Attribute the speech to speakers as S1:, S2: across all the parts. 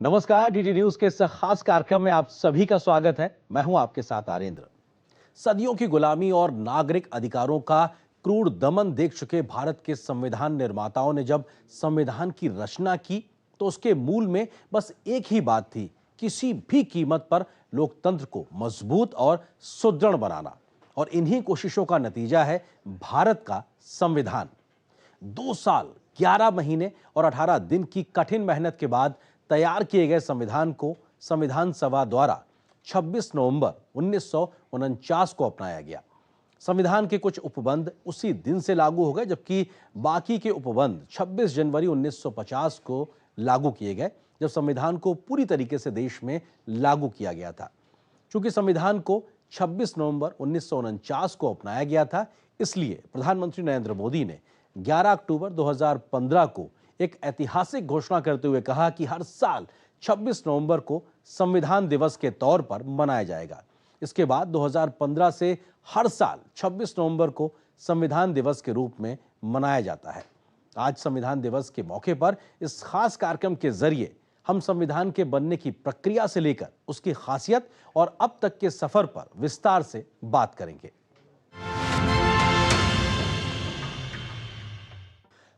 S1: नमस्कार, DD news के इस खास कार्यक्रम में आप सभी का स्वागत है। मैं हूं आपके साथ आरेंद्र। सदियों की गुलामी और नागरिक अधिकारों का क्रूर दमन देख चुके भारत के संविधान निर्माताओं ने जब संविधान की रचना की तो उसके मूल में बस एक ही बात थी, किसी भी कीमत पर लोकतंत्र को मजबूत और सुदृढ़ बनाना। और इन्हीं कोशिशों का नतीजा है भारत का संविधान। 2 साल 11 महीने और 18 दिन की कठिन मेहनत के बाद तैयार किए गए संविधान को संविधान सभा द्वारा 26 नवंबर 1949 को अपनाया गया। संविधान के कुछ उपबंध उसी दिन से लागू हो गए, जबकि बाकी के उपबंध 26 जनवरी 1950 को लागू किए गए, जब संविधान को पूरी तरीके से देश में लागू किया गया था। चूंकि संविधान को 26 नवंबर 1949 को अपनाया गया था, इसलिए प्रधानमंत्री नरेंद्र मोदी ने 11 अक्टूबर 2015 को एक ऐतिहासिक घोषणा करते हुए कहा कि हर साल 26 नवंबर को संविधान दिवस के तौर पर मनाया जाएगा। इसके बाद 2015 से हर साल 26 नवंबर को संविधान दिवस के रूप में मनाया जाता है। आज संविधान दिवस के मौके पर इस खास कार्यक्रम के जरिए हम संविधान के बनने की प्रक्रिया से लेकर उसकी खासियत और अब तक के सफर पर विस्तार से बात करेंगे।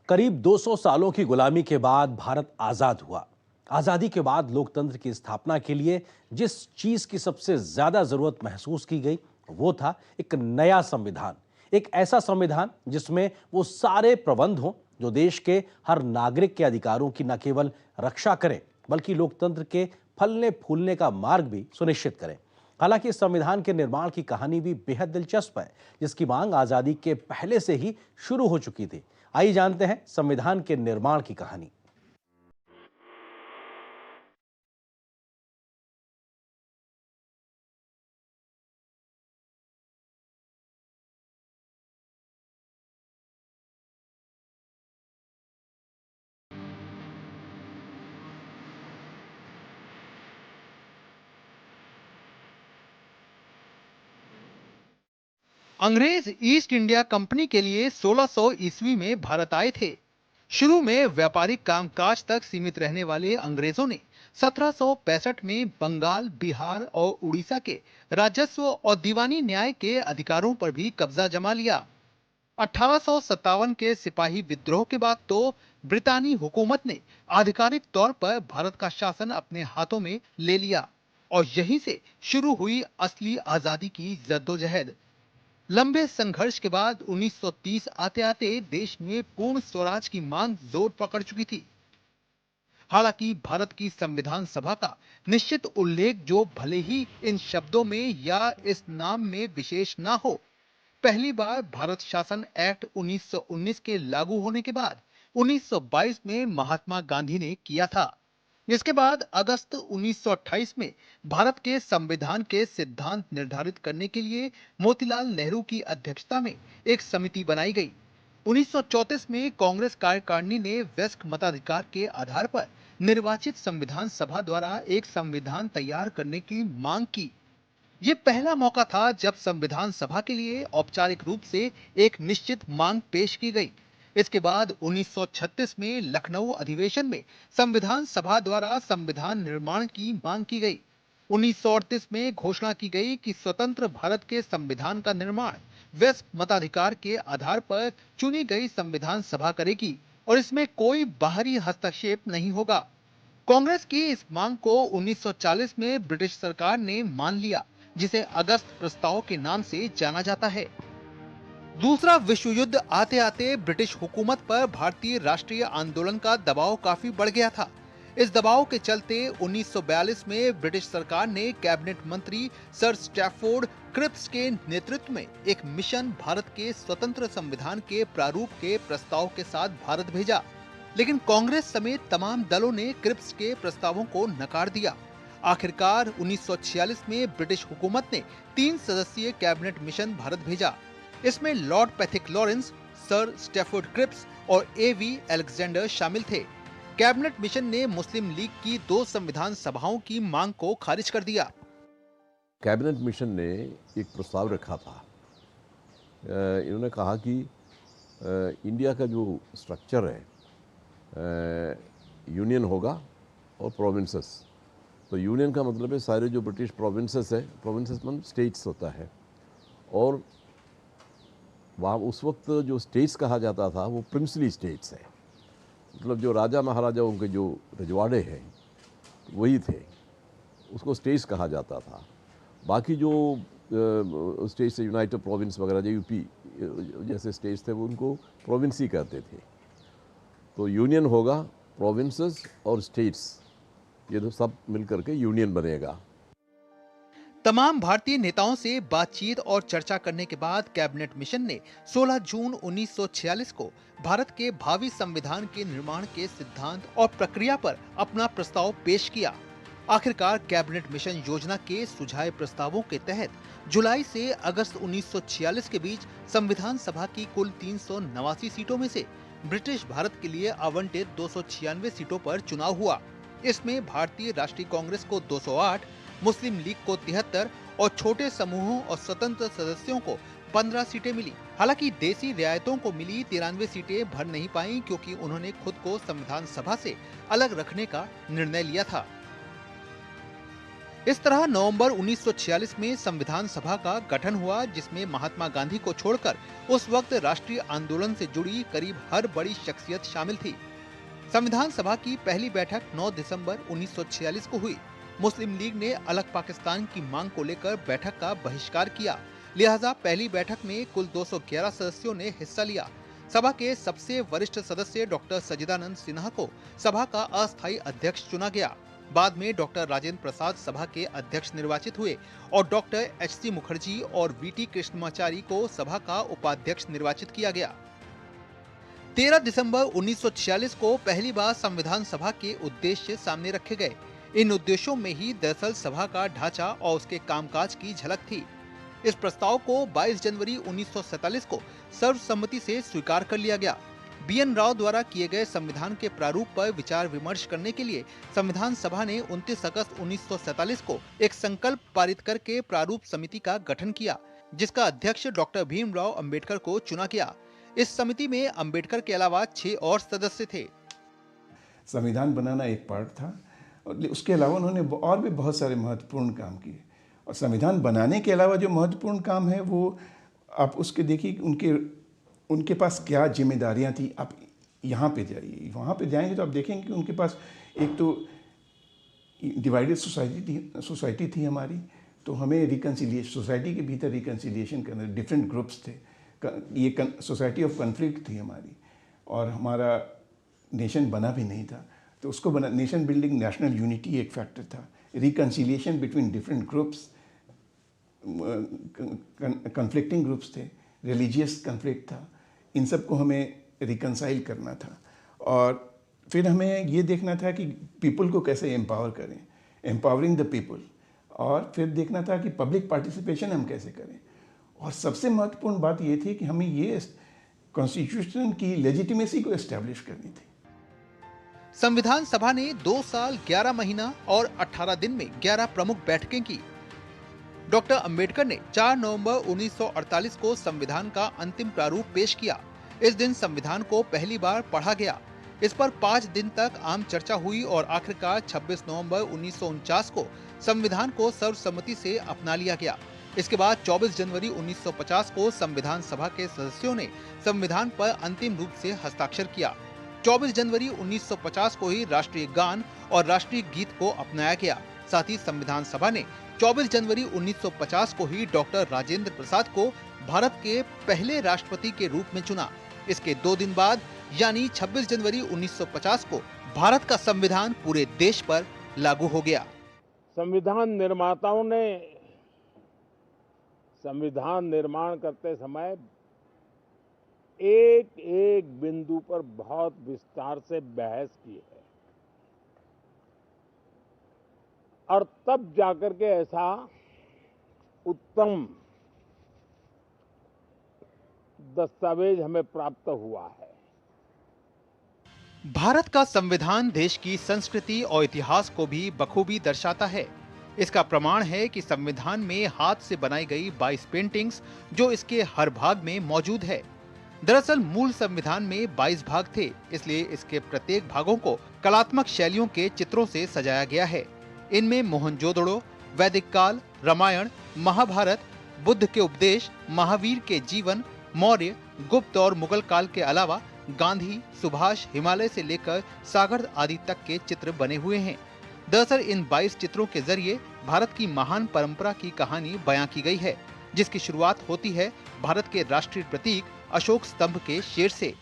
S1: करीब 200 सालों की गुलामी के बाद भारत आजाद हुआ। आजादी के बाद लोकतंत्र की स्थापना के लिए जिस चीज की सबसे ज्यादा जरूरत महसूस की गई वो था एक नया संविधान। एक ऐसा संविधान जिसमें वो सारे प्रबंध हों जो देश के हर नागरिक के अधिकारों की न केवल रक्षा करें बल्कि लोकतंत्र के फलने फूलने का मार्ग भी सुनिश्चित करें। हालांकि इस संविधान के निर्माण की कहानी भी बेहद दिलचस्प है, जिसकी मांग आजादी के पहले से ही शुरू हो चुकी थी। आइए जानते हैं संविधान के निर्माण की कहानी।
S2: अंग्रेज ईस्ट इंडिया कंपनी के लिए 1600 ईस्वी में भारत आए थे। शुरू में व्यापारिक कामकाज तक सीमित रहने वाले अंग्रेजों ने 1765 में बंगाल, बिहार और उड़ीसा के राजस्व और दीवानी न्याय के अधिकारों पर भी कब्जा जमा लिया। 1857 के सिपाही विद्रोह के बाद तो ब्रितानी हुकूमत ने आधिकारिक तौर पर भारत का शासन अपने हाथों में ले लिया और यहीं से शुरू हुई असली आजादी की जद्दोजहद। लंबे संघर्ष के बाद 1930 आते आते देश में पूर्ण स्वराज की मांग जोर पकड़ चुकी थी। हालांकि भारत की संविधान सभा का निश्चित उल्लेख, जो भले ही इन शब्दों में या इस नाम में विशेष ना हो, पहली बार भारत शासन एक्ट 1919 के लागू होने के बाद 1922 में महात्मा गांधी ने किया था। इसके बाद अगस्त 1928 में भारत के संविधान के सिद्धांत निर्धारित करने के लिए मोतीलाल नेहरू की अध्यक्षता में एक समिति बनाई गई। 1934 में कांग्रेस कार्यकारिणी ने वयस्क मताधिकार के आधार पर निर्वाचित संविधान सभा द्वारा एक संविधान तैयार करने की मांग की। ये पहला मौका था जब संविधान सभा के लिए औपचारिक रूप से एक निश्चित मांग पेश की गई। इसके बाद 1936 में लखनऊ अधिवेशन में संविधान सभा द्वारा संविधान निर्माण की मांग की गई। 1938 में घोषणा की गई कि स्वतंत्र भारत के संविधान का निर्माण वयस्क मताधिकार के आधार पर चुनी गई संविधान सभा करेगी और इसमें कोई बाहरी हस्तक्षेप नहीं होगा। कांग्रेस की इस मांग को 1940 में ब्रिटिश सरकार ने मान लिया, जिसे अगस्त प्रस्ताव के नाम से जाना जाता है। दूसरा विश्व युद्ध आते आते ब्रिटिश हुकूमत पर भारतीय राष्ट्रीय आंदोलन का दबाव काफी बढ़ गया था। इस दबाव के चलते 1942 में ब्रिटिश सरकार ने कैबिनेट मंत्री सर स्टैफोर्ड क्रिप्स के नेतृत्व में एक मिशन भारत के स्वतंत्र संविधान के प्रारूप के प्रस्ताव के साथ भारत भेजा, लेकिन कांग्रेस समेत तमाम दलों ने क्रिप्स के प्रस्तावों को नकार दिया। आखिरकार 1946 में ब्रिटिश हुकूमत ने 3 सदस्यीय कैबिनेट मिशन भारत भेजा। इसमें lord Pethick Lawrence, sir Stafford Cripps और एवी अलेक्जेंडर शामिल थे। कैबिनेट मिशन ने मुस्लिम लीग की 2 संविधान सभाओं की मांग को खारिज कर दिया।
S3: कैबिनेट मिशन ने एक प्रस्ताव रखा था। इन्होंने कहा कि इंडिया का जो स्ट्रक्चर है, यूनियन होगा और प्रोविंसेस। तो यूनियन का मतलब है सारे जो ब्रिटिश प्रोविंसेस है, प्रोविंसेस मतलब स्टेट्स होता है, और वहाँ उस वक्त जो स्टेट्स कहा जाता था वो प्रिंसली स्टेट्स है, मतलब जो राजा महाराजाओं के जो रजवाड़े हैं वही थे, उसको स्टेट्स कहा जाता था। बाकी जो स्टेट्स से यूनाइटेड प्रोविंस वगैरह जो यूपी जैसे स्टेट्स थे वो उनको प्रोविंस ही कहते थे। तो यूनियन होगा, प्रोविंसेस और स्टेट्स, ये तो सब मिलकर के यूनियन बनेगा।
S2: तमाम भारतीय नेताओं से बातचीत और चर्चा करने के बाद कैबिनेट मिशन ने 16 जून 1946 को भारत के भावी संविधान के निर्माण के सिद्धांत और प्रक्रिया पर अपना प्रस्ताव पेश किया। आखिरकार कैबिनेट मिशन योजना के सुझाए प्रस्तावों के तहत जुलाई से अगस्त 1946 के बीच संविधान सभा की कुल 389 सीटों में से ब्रिटिश भारत के लिए आवंटित 296 सीटों पर चुनाव हुआ। इसमें भारतीय राष्ट्रीय कांग्रेस को 208, मुस्लिम लीग को 73 और छोटे समूहों और स्वतंत्र सदस्यों को 15 सीटें मिली। हालांकि देसी रियायतों को मिली 93 सीटें भर नहीं पाईं क्योंकि उन्होंने खुद को संविधान सभा से अलग रखने का निर्णय लिया था। इस तरह नवंबर 1946 में संविधान सभा का गठन हुआ, जिसमें महात्मा गांधी को छोड़कर उस वक्त राष्ट्रीय आंदोलन से जुड़ी करीब हर बड़ी शख्सियत शामिल थी। संविधान सभा की पहली बैठक 9 दिसंबर 1946 को हुई। मुस्लिम लीग ने अलग पाकिस्तान की मांग को लेकर बैठक का बहिष्कार किया, लिहाजा पहली बैठक में कुल 211 सदस्यों ने हिस्सा लिया। सभा के सबसे वरिष्ठ सदस्य डॉक्टर सच्चिदानंद सिन्हा को सभा का अस्थायी अध्यक्ष चुना गया। बाद में डॉक्टर राजेंद्र प्रसाद सभा के अध्यक्ष निर्वाचित हुए और डॉक्टर एच.सी. मुखर्जी और वी.टी. कृष्णमाचारी को सभा का उपाध्यक्ष निर्वाचित किया गया। 13 दिसंबर 1946 को पहली बार संविधान सभा के उद्देश्य सामने रखे गए। इन उद्देश्यों में ही दरअसल सभा का ढांचा और उसके कामकाज की झलक थी। इस प्रस्ताव को 22 जनवरी 1947 को सर्वसम्मति से स्वीकार कर लिया गया। बी.एन. राव द्वारा किए गए संविधान के प्रारूप पर विचार विमर्श करने के लिए संविधान सभा ने 29 अगस्त 1947 को एक संकल्प पारित करके प्रारूप समिति का गठन किया, जिसका अध्यक्ष डॉक्टर भीमराव अंबेडकर को चुना गया। इस समिति में अंबेडकर के अलावा 6 और सदस्य थे।
S4: संविधान बनाना एक पार्ट था और उसके अलावा उन्होंने और भी बहुत सारे महत्वपूर्ण काम किए। और संविधान बनाने के अलावा जो महत्वपूर्ण काम है वो आप उसके देखिए उनके पास क्या जिम्मेदारियां थी। आप यहाँ पे जाइए, वहाँ पे जाएंगे तो आप देखेंगे कि उनके पास एक तो डिवाइडेड सोसाइटी थी हमारी, तो हमें रिकन्सिलिएशन, सोसाइटी के भीतर रिकन्सिलिएशन करना, डिफरेंट ग्रुप्स थे, ये सोसाइटी ऑफ कन्फ्लिक्ट थी हमारी, और हमारा नेशन बना भी नहीं था, तो उसको बना, नेशन बिल्डिंग, नेशनल यूनिटी एक फैक्टर था, reconciliation between different groups, conflicting groups थे, रिलीजियस कन्फ्लिक्ट था, इन सब को हमें रिकन्साइल करना था। और फिर हमें ये देखना था कि पीपल को कैसे एम्पावर करें, एम्पावरिंग द पीपल, और फिर देखना था कि पब्लिक पार्टिसिपेशन हम कैसे करें। और सबसे महत्वपूर्ण बात ये थी कि हमें ये कॉन्स्टिट्यूशन की लेजिटिमेसी को एस्टेब्लिश करनी थी।
S2: संविधान सभा ने 2 साल 11 महीना और 18 दिन में 11 प्रमुख बैठकें की। डॉक्टर अंबेडकर ने 4 नवंबर 1948 को संविधान का अंतिम प्रारूप पेश किया। इस दिन संविधान को पहली बार पढ़ा गया। इस पर 5 दिन तक आम चर्चा हुई और आखिरकार 26 नवंबर 1949 को संविधान को सर्वसम्मति से अपना लिया गया। इसके बाद 24 जनवरी 1950 को संविधान सभा के सदस्यों ने संविधान पर अंतिम रूप से हस्ताक्षर किया। 24 जनवरी 1950 को ही राष्ट्रीय गान और राष्ट्रीय गीत को अपनाया गया। साथ ही संविधान सभा ने 24 जनवरी 1950 को ही डॉक्टर राजेंद्र प्रसाद को भारत के पहले राष्ट्रपति के रूप में चुना। इसके 2 दिन बाद यानी 26 जनवरी 1950 को भारत का संविधान पूरे देश पर लागू हो गया।
S5: संविधान निर्माताओं ने संविधान निर्माण करते समय एक एक बिंदु पर बहुत विस्तार से बहस की है और तब जाकर के ऐसा उत्तम दस्तावेज हमें प्राप्त हुआ है।
S2: भारत का संविधान देश की संस्कृति और इतिहास को भी बखूबी दर्शाता है। इसका प्रमाण है कि संविधान में हाथ से बनाई गई 22 पेंटिंग्स जो इसके हर भाग में मौजूद है। दरअसल मूल संविधान में 22 भाग थे, इसलिए इसके प्रत्येक भागों को कलात्मक शैलियों के चित्रों से सजाया गया है। इनमें मोहनजोदड़ो, वैदिक काल, रामायण, महाभारत, बुद्ध के उपदेश, महावीर के जीवन, मौर्य, गुप्त और मुगल काल के अलावा गांधी, सुभाष, हिमालय से लेकर सागर आदि तक के चित्र बने हुए हैं। दरअसल इन 22 चित्रों के जरिए भारत की महान परंपरा की कहानी बयां की गई है, जिसकी शुरुआत होती है भारत के राष्ट्रीय प्रतीक अशोक स्तंभ के शेर से।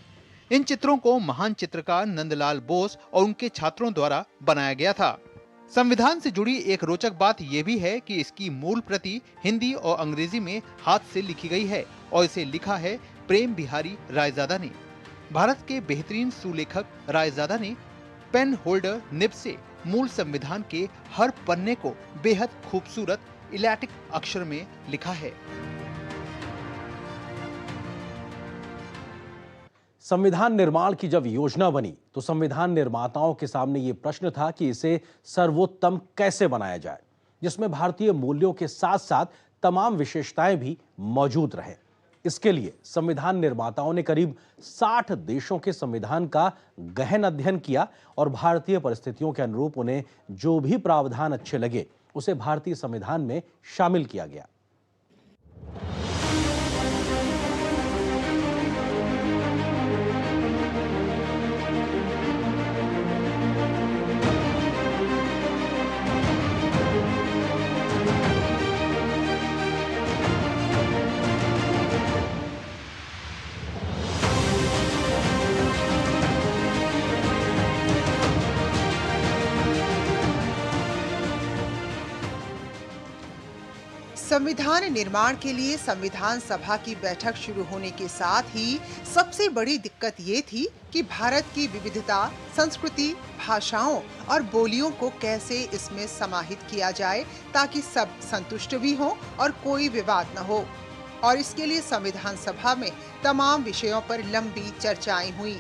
S2: इन चित्रों को महान चित्रकार नंदलाल बोस और उनके छात्रों द्वारा बनाया गया था। संविधान से जुड़ी एक रोचक बात यह भी है कि इसकी मूल प्रति हिंदी और अंग्रेजी में हाथ से लिखी गई है और इसे लिखा है प्रेम बिहारी रायजादा ने। भारत के बेहतरीन सुलेखक रायजादा ने पेन होल्डर निब से मूल संविधान के हर पन्ने को बेहद खूबसूरत इलैटिक अक्षर में लिखा है।
S1: संविधान निर्माण की जब योजना बनी तो संविधान निर्माताओं के सामने ये प्रश्न था कि इसे सर्वोत्तम कैसे बनाया जाए, जिसमें भारतीय मूल्यों के साथ साथ तमाम विशेषताएं भी मौजूद रहे। इसके लिए संविधान निर्माताओं ने करीब 60 देशों के संविधान का गहन अध्ययन किया और भारतीय परिस्थितियों के अनुरूप उन्हें जो भी प्रावधान अच्छे लगे उसे भारतीय संविधान में शामिल किया गया।
S6: संविधान निर्माण के लिए संविधान सभा की बैठक शुरू होने के साथ ही सबसे बड़ी दिक्कत ये थी कि भारत की विविधता, संस्कृति, भाषाओं और बोलियों को कैसे इसमें समाहित किया जाए ताकि सब संतुष्ट भी हों और कोई विवाद न हो। और इसके लिए संविधान सभा में तमाम विषयों पर लंबी चर्चाएं हुई।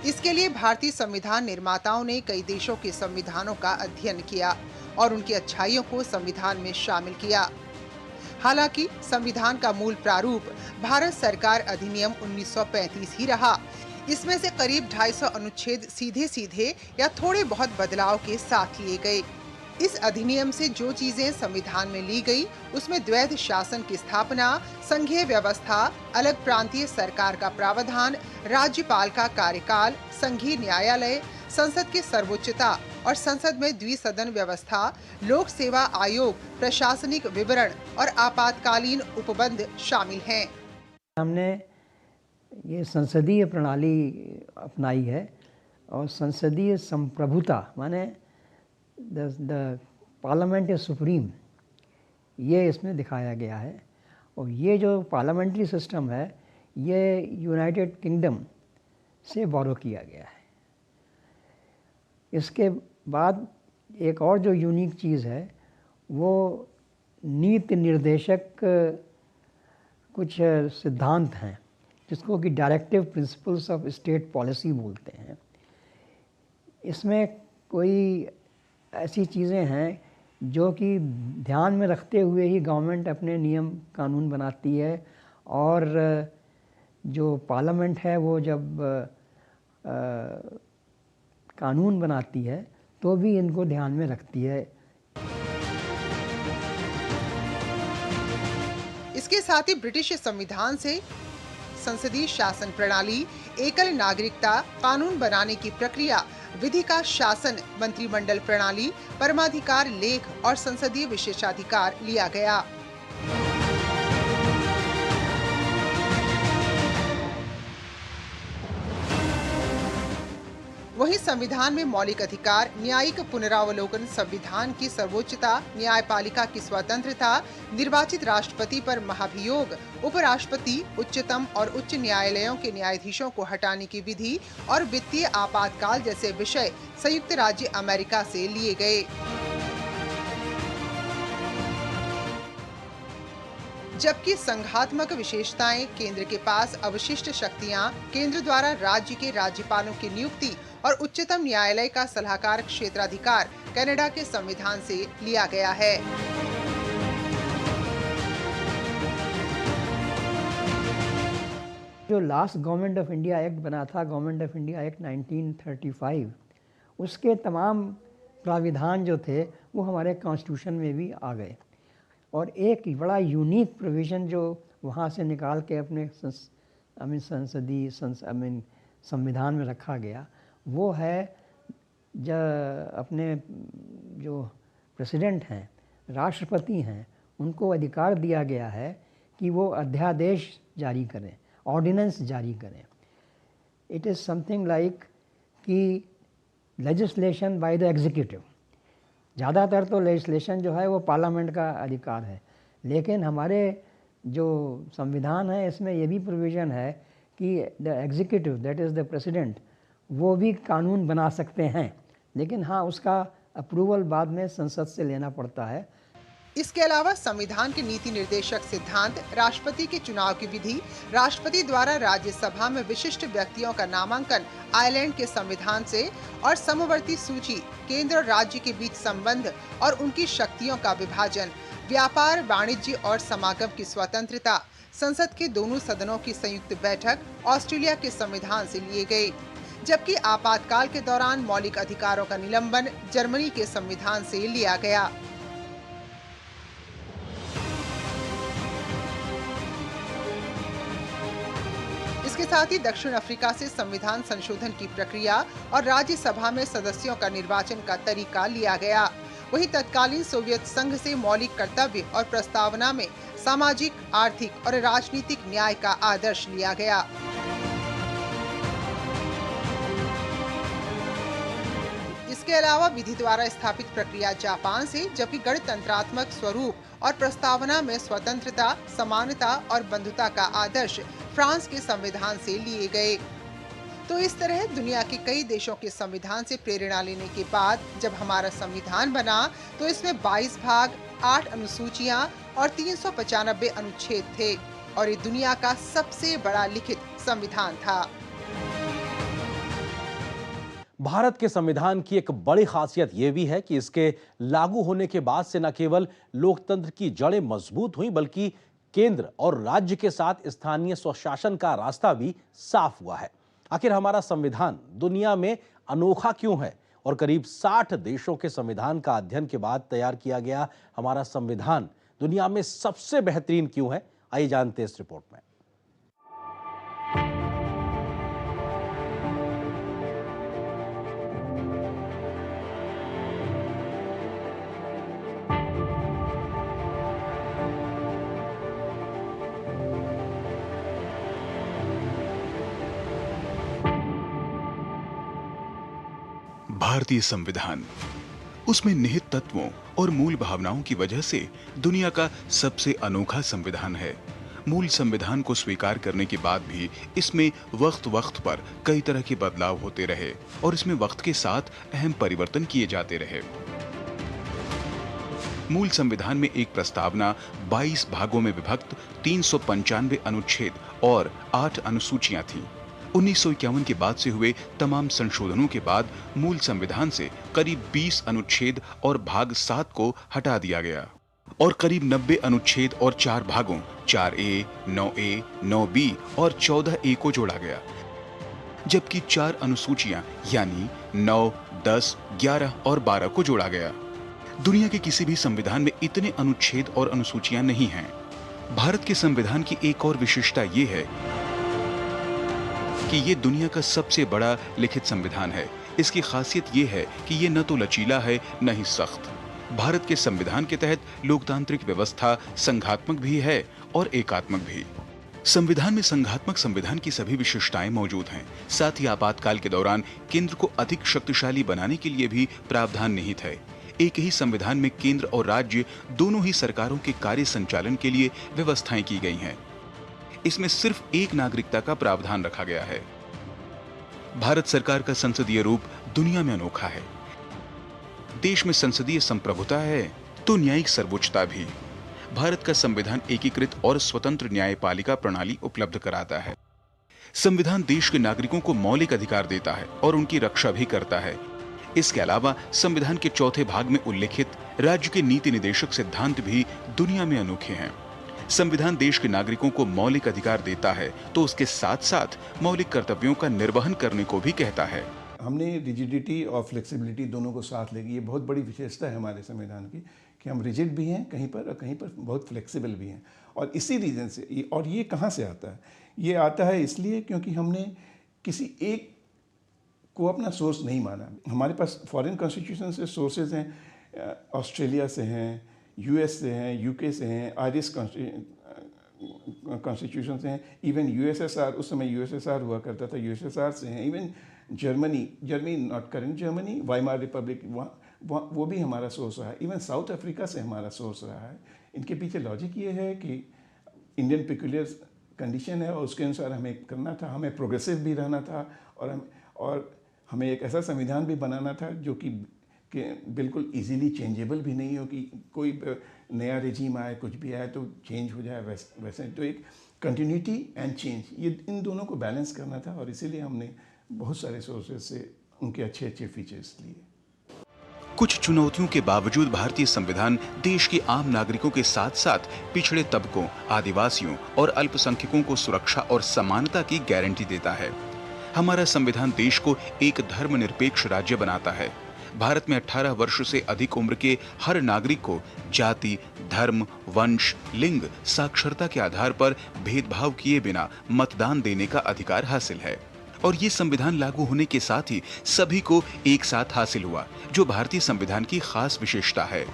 S6: इसके लिए भारतीय संविधान निर्माताओं ने कई देशों के संविधानों का अध्ययन किया और उनकी अच्छाइयों को संविधान में शामिल किया। हालांकि संविधान का मूल प्रारूप भारत सरकार अधिनियम 1935 ही रहा। इसमें से करीब 250 अनुच्छेद सीधे सीधे या थोड़े बहुत बदलाव के साथ लिए गए। इस अधिनियम से जो चीजें संविधान में ली गई उसमें द्वैध शासन की स्थापना, संघीय व्यवस्था, अलग प्रांतीय सरकार का प्रावधान, राज्यपाल का कार्यकाल, संघीय न्यायालय, संसद की सर्वोच्चता और संसद में द्विसदन व्यवस्था, लोक सेवा आयोग, प्रशासनिक विवरण और आपातकालीन उपबंध शामिल हैं।
S7: हमने ये संसदीय प्रणाली अपनाई है और संसदीय संप्रभुता माने द पार्लियामेंट इज सुप्रीम, ये इसमें दिखाया गया है। और ये जो पार्लियामेंट्री सिस्टम है ये यूनाइटेड किंगडम से बोरो किया गया है। इसके बाद एक और जो यूनिक चीज़ है वो नीति निर्देशक कुछ सिद्धांत हैं जिसको कि directive principles of state policy बोलते हैं। इसमें कोई ऐसी चीज़ें हैं जो कि ध्यान में रखते हुए ही गवर्नमेंट अपने नियम कानून बनाती है और जो पार्लियामेंट है वो जब कानून बनाती है तो भी इनको ध्यान में रखती है।
S6: इसके साथ ही ब्रिटिश संविधान से संसदीय शासन प्रणाली, एकल नागरिकता, कानून बनाने की प्रक्रिया, विधि का शासन, मंत्रिमंडल प्रणाली, परमाधिकार लेख और संसदीय विशेषाधिकार लिया गया। वहीं संविधान में मौलिक अधिकार, न्यायिक पुनरावलोकन, संविधान की सर्वोच्चता, न्यायपालिका की स्वतंत्रता, निर्वाचित राष्ट्रपति पर महाभियोग, उपराष्ट्रपति, उच्चतम और उच्च न्यायालयों के न्यायाधीशों को हटाने की विधि और वित्तीय आपातकाल जैसे विषय संयुक्त राज्य अमेरिका से लिए गए। जबकि संघात्मक विशेषताएं, केंद्र के पास अवशिष्ट शक्तियां, केंद्र द्वारा राज्य के राज्यपालों की नियुक्ति और उच्चतम न्यायालय का सलाहकार क्षेत्राधिकार कनाडा के संविधान से लिया गया है।
S7: जो जो last government of India act बना था, गवर्नमेंट ऑफ इंडिया एक्ट 1935, उसके तमाम प्राविधान जो थे वो हमारे कॉन्स्टिट्यूशन में भी आ गए। और एक बड़ा यूनिक प्रोविज़न जो वहाँ से निकाल के अपने संविधान में रखा गया, वो है अपने जो प्रेसिडेंट हैं, राष्ट्रपति हैं, उनको अधिकार दिया गया है कि वो अध्यादेश जारी करें, ऑर्डिनेंस जारी करें। इट इज़ समथिंग लाइक कि लेजिस्लेशन बाय द एग्जीक्यूटिव। ज़्यादातर तो लेजिस्लेशन जो है वो पार्लियामेंट का अधिकार है, लेकिन हमारे जो संविधान है इसमें ये भी प्रोविज़न है कि the executive, that is the president, वो भी कानून बना सकते हैं, लेकिन हाँ उसका अप्रूवल बाद में संसद से लेना पड़ता है।
S6: इसके अलावा संविधान के नीति निर्देशक सिद्धांत, राष्ट्रपति के चुनाव की विधि, राष्ट्रपति द्वारा राज्यसभा में विशिष्ट व्यक्तियों का नामांकन आयरलैंड के संविधान से, और समवर्ती सूची, केंद्र और राज्य के बीच संबंध और उनकी शक्तियों का विभाजन, व्यापार, वाणिज्य और समागम की स्वतंत्रता, संसद के दोनों सदनों की संयुक्त बैठक ऑस्ट्रेलिया के संविधान से लिए गए, जबकि आपातकाल के दौरान मौलिक अधिकारों का निलंबन जर्मनी के संविधान से लिया गया। इसके साथ ही दक्षिण अफ्रीका से संविधान संशोधन की प्रक्रिया और राज्यसभा में सदस्यों का निर्वाचन का तरीका लिया गया। वहीं तत्कालीन सोवियत संघ से मौलिक कर्तव्य और प्रस्तावना में सामाजिक, आर्थिक और राजनीतिक न्याय का आदर्श लिया गया। इसके अलावा विधि द्वारा स्थापित प्रक्रिया जापान से, जबकि गणतंत्रात्मक स्वरूप और प्रस्तावना में स्वतंत्रता, समानता और बंधुता का आदर्श फ्रांस के संविधान से लिए गए। तो इस तरह दुनिया के कई देशों के संविधान से प्रेरणा लेने के बाद जब हमारा संविधान बना तो इसमें 22 भाग, 8 अनुसूचियां और 395 अनुच्छेद थे और ये दुनिया का सबसे बड़ा लिखित संविधान था।
S1: भारत के संविधान की एक बड़ी खासियत यह भी है कि इसके लागू होने के बाद से न केवल लोकतंत्र की जड़ें मजबूत हुई, बल्कि केंद्र और राज्य के साथ स्थानीय स्वशासन का रास्ता भी साफ हुआ है। आखिर हमारा संविधान दुनिया में अनोखा क्यों है और करीब 60 देशों के संविधान का अध्ययन के बाद तैयार किया गया हमारा संविधान दुनिया में सबसे बेहतरीन क्यों है, आइए जानते हैं इस रिपोर्ट में।
S8: भारतीय संविधान उसमें निहित तत्वों और मूल भावनाओं की वजह से दुनिया का सबसे अनोखा संविधान है। मूल संविधान को स्वीकार करने के बाद भी इसमें वक्त वक्त पर कई तरह के बदलाव होते रहे और इसमें वक्त के साथ अहम परिवर्तन किए जाते रहे। मूल संविधान में एक प्रस्तावना 22 भागों में विभक्त 395 अनुच्छेद और 8 अनुसूचियां थीं। 1951 के बाद से हुए तमाम संशोधनों के बाद मूल संविधान से करीब 20 अनुच्छेद और भाग 7 को हटा दिया गया और करीब 90 अनुच्छेद और 4 भागों 4A, 9A, 9B और 14A को जोड़ा गया, जबकि 4 अनुसूचियां यानी 9, 10, 11 और 12 को जोड़ा गया। दुनिया के किसी भी संविधान में इतने अनुच्छेद और अनुसूचियां नहीं हैं। भारत के संविधान की एक और विशेषता ये है कि ये दुनिया का सबसे बड़ा लिखित संविधान है। इसकी खासियत ये है कि ये न तो लचीला है न ही सख्त। भारत के संविधान के तहत लोकतांत्रिक व्यवस्था संघात्मक भी है और एकात्मक भी। संविधान में संघात्मक संविधान की सभी विशेषताएं मौजूद हैं। साथ ही आपातकाल के दौरान केंद्र को अधिक शक्तिशाली बनाने के लिए भी प्रावधान निहित है। एक ही संविधान में केंद्र और राज्य दोनों ही सरकारों के कार्य संचालन के लिए व्यवस्थाएं की गई हैं। इसमें सिर्फ एक नागरिकता का प्रावधान रखा गया है। भारत सरकार का संसदीय रूप दुनिया में अनोखा है। देश में संसदीय संप्रभुता है तो न्यायिक सर्वोच्चता भी। भारत का संविधान एकीकृत और स्वतंत्र न्यायपालिका प्रणाली उपलब्ध कराता है। संविधान देश के नागरिकों को मौलिक अधिकार देता है और उनकी रक्षा भी करता है। इसके अलावा संविधान के चौथे भाग में उल्लिखित राज्य के नीति निदेशक सिद्धांत भी दुनिया में अनोखे हैं। संविधान देश के नागरिकों को मौलिक अधिकार देता है तो उसके साथ साथ मौलिक कर्तव्यों का निर्वहन करने को भी कहता है।
S4: हमने रिजिडिटी और फ्लेक्सिबिलिटी दोनों को साथ लेगी। ये बहुत बड़ी विशेषता है हमारे संविधान की कि हम रिजिड भी हैं कहीं पर और कहीं पर बहुत फ्लेक्सिबल भी हैं। और इसी रीज़न से, और ये कहाँ से आता है? ये आता है इसलिए क्योंकि हमने किसी एक को अपना सोर्स नहीं माना। हमारे पास फॉरेन कॉन्स्टिट्यूशन से सोर्सेज हैं, ऑस्ट्रेलिया से हैं, यूएस से हैं, यूके से हैं, आयरिश कॉन्स्टिट्यूशन से हैं, इवन यूएसएसआर, उस समय यूएसएसआर हुआ करता था, यूएसएसआर से हैं, even Germany not current Germany, Weimar Republic, वो भी हमारा सोर्स रहा है। इवन साउथ अफ्रीका से हमारा सोर्स रहा है। इनके पीछे लॉजिक ये है कि इंडियन पिक्यूलियर कंडीशन है और उसके अनुसार हमें करना था, हमें प्रोग्रेसिव भी रहना था और हमें एक ऐसा संविधान भी बनाना था जो कि बिल्कुल इजीली चेंजेबल भी नहीं हो, कि कोई नया रेजीम आए, कुछ भी आए तो चेंज हो जाए वैसे। तो एक कंटिन्यूटी एंड चेंज, ये इन दोनों को बैलेंस करना था और इसीलिए हमने बहुत सारे सोर्सेज से उनके अच्छे अच्छे फीचर्स लिए।
S8: कुछ चुनौतियों के बावजूद भारतीय संविधान देश के आम नागरिकों के साथ साथ पिछड़े तबकों, आदिवासियों और अल्पसंख्यकों को सुरक्षा और समानता की गारंटी देता है। हमारा संविधान देश को एक धर्मनिरपेक्ष राज्य बनाता है। भारत में 18 वर्ष से अधिक उम्र के हर नागरिक को जाति, धर्म, वंश, लिंग, साक्षरता के आधार पर भेदभाव किए बिना मतदान देने का अधिकार हासिल है। और ये संविधान लागू होने के साथ ही सभी को एक साथ हासिल हुआ, जो भारतीय संविधान की खास विशेषता है।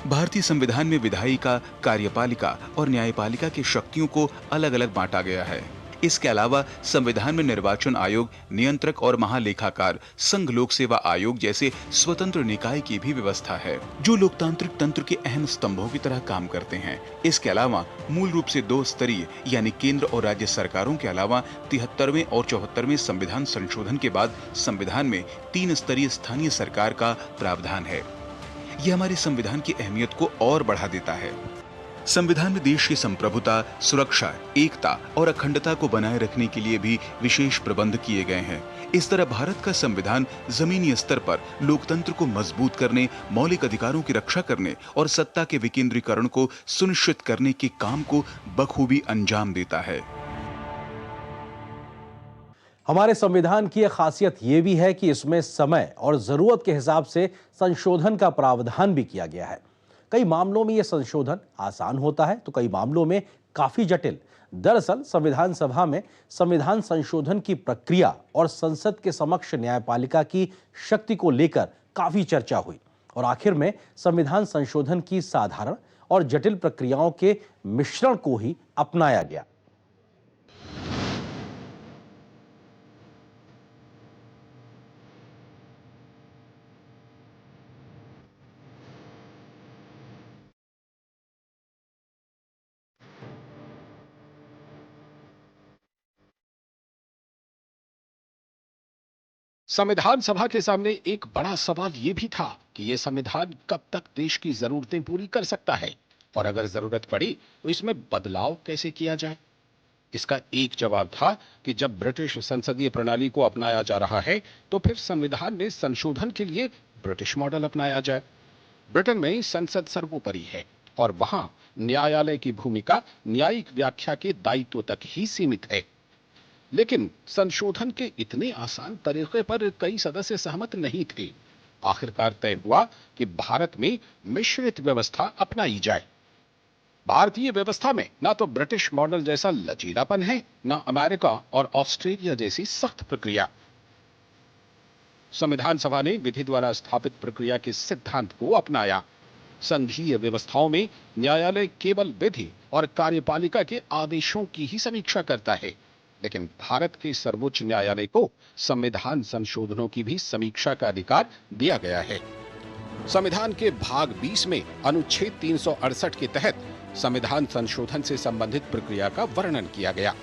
S8: भारतीय संविधान में विधायिका, कार्यपालिका और न्यायपालिका की शक्तियों को अलग अलग बांटा गया है। इसके अलावा संविधान में निर्वाचन आयोग, नियंत्रक और महालेखाकार, संघ लोक सेवा आयोग जैसे स्वतंत्र निकाय की भी व्यवस्था है, जो लोकतांत्रिक तंत्र के अहम स्तंभों की तरह काम करते हैं। इसके अलावा मूल रूप से 2 स्तरीय यानी केंद्र और राज्य सरकारों के अलावा 73वें और 74वें संविधान संशोधन के बाद संविधान में 3 स्तरीय स्थानीय सरकार का प्रावधान है। यह हमारे संविधान की अहमियत को और बढ़ा देता है। संविधान में देश की संप्रभुता, सुरक्षा, एकता और अखंडता को बनाए रखने के लिए भी विशेष प्रबंध किए गए हैं। इस तरह भारत का संविधान जमीनी स्तर पर लोकतंत्र को मजबूत करने, मौलिक अधिकारों की रक्षा करने और सत्ता के विकेंद्रीकरण को सुनिश्चित करने के काम को बखूबी अंजाम देता है।
S1: हमारे संविधान की एक खासियत यह भी है कि इसमें समय और जरूरत के हिसाब से संशोधन का प्रावधान भी किया गया है। कई मामलों में यह संशोधन आसान होता है तो कई मामलों में काफी जटिल। दरअसल संविधान सभा में संविधान संशोधन की प्रक्रिया और संसद के समक्ष न्यायपालिका की शक्ति को लेकर काफी चर्चा हुई और आखिर में संविधान संशोधन की साधारण और जटिल प्रक्रियाओं के मिश्रण को ही अपनाया गया।
S9: संविधान सभा के सामने एक बड़ा सवाल यह भी था कि यह संविधान कब तक देश की जरूरतें पूरी कर सकता है और अगर जरूरत पड़ी तो इसमें बदलाव कैसे किया जाए। इसका एक जवाब था कि जब ब्रिटिश संसदीय प्रणाली को अपनाया जा रहा है तो फिर संविधान में संशोधन के लिए ब्रिटिश मॉडल अपनाया जाए। ब्रिटेन में संसद सर्वोपरि है और वहां न्यायालय की भूमिका न्यायिक व्याख्या के दायित्व तक ही सीमित है। लेकिन संशोधन के इतने आसान तरीके पर कई सदस्य सहमत नहीं थे। आखिरकार तय हुआ कि भारत में मिश्रित व्यवस्था अपनाई जाए। भारतीय व्यवस्था में ना तो ब्रिटिश मॉडल जैसा लचीलापन है, ना अमेरिका और ऑस्ट्रेलिया जैसी सख्त प्रक्रिया। संविधान सभा ने विधि द्वारा स्थापित प्रक्रिया के सिद्धांत को अपनाया। संघीय व्यवस्थाओं में न्यायालय केवल विधि और कार्यपालिका के आदेशों की ही समीक्षा करता है, लेकिन भारत के सर्वोच्च न्यायालय को संविधान संशोधनों की भी समीक्षा का अधिकार दिया गया है। संविधान के भाग 20 में अनुच्छेद 368 के तहत संविधान संशोधन से संबंधित प्रक्रिया का वर्णन किया गया।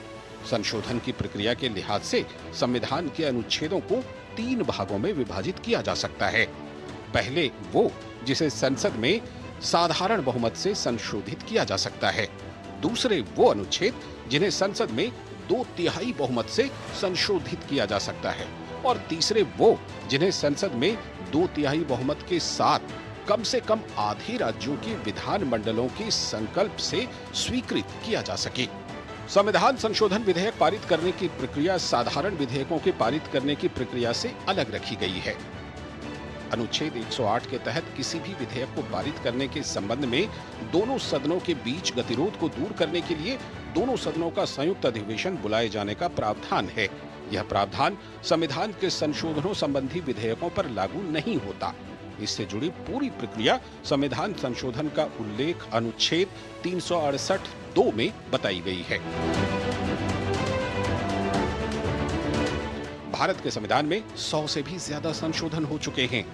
S9: संशोधन की प्रक्रिया के लिहाज से संविधान के अनुच्छेदों को 3 भागों में विभाजित किया जा सकता है। पहले वो जिसे संसद में साधारण बहुमत से संशोधित किया जा सकता है। दूसरे वो अनुच्छेद जिन्हें संसद में 2/3 बहुमत से संशोधित किया जा सकता है और तीसरे वो जिन्हें संसद में 2/3 बहुमत के साथ कम से कम आधे राज्यों के विधान मंडलों के संकल्प से स्वीकृत किया जा सके। संविधान संशोधन विधेयक पारित करने की प्रक्रिया साधारण विधेयकों के पारित करने की प्रक्रिया से अलग रखी गई है। अनुच्छेद 108 के तहत किसी भी विधेयक को पारित करने के संबंध में दोनों सदनों के बीच गतिरोध को दूर करने के लिए दोनों सदनों का संयुक्त अधिवेशन बुलाए जाने का प्रावधान है। यह प्रावधान संविधान के संशोधनों संबंधी विधेयकों पर लागू नहीं होता। इससे जुड़ी पूरी प्रक्रिया संविधान संशोधन का उल्लेख अनुच्छेद 368(2) में बताई गई है। भारत के संविधान में 100 से भी ज्यादा संशोधन हो चुके हैं।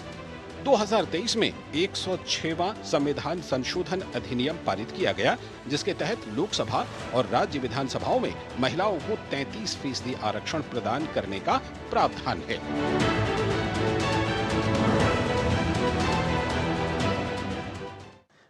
S9: 2023 में 106वां संविधान संशोधन अधिनियम पारित किया गया, जिसके तहत लोकसभा और राज्य विधानसभाओं में महिलाओं को 33% आरक्षण प्रदान करने का प्रावधान है।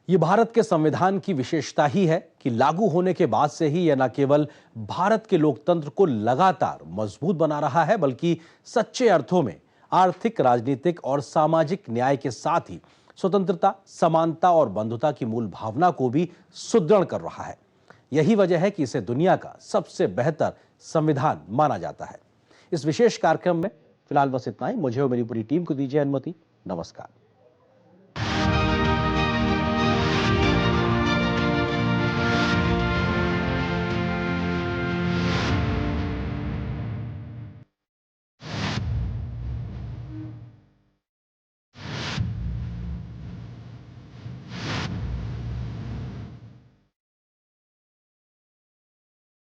S1: ये भारत के संविधान की विशेषता ही है कि लागू होने के बाद से ही यह न केवल भारत के लोकतंत्र को लगातार मजबूत बना रहा है, बल्कि सच्चे अर्थों में आर्थिक, राजनीतिक और सामाजिक न्याय के साथ ही स्वतंत्रता, समानता और बंधुता की मूल भावना को भी सुदृढ़ कर रहा है। यही वजह है कि इसे दुनिया का सबसे बेहतर संविधान माना जाता है। इस विशेष कार्यक्रम में फिलहाल बस इतना ही। मुझे और मेरी पूरी टीम को दीजिए अनुमति। नमस्कार।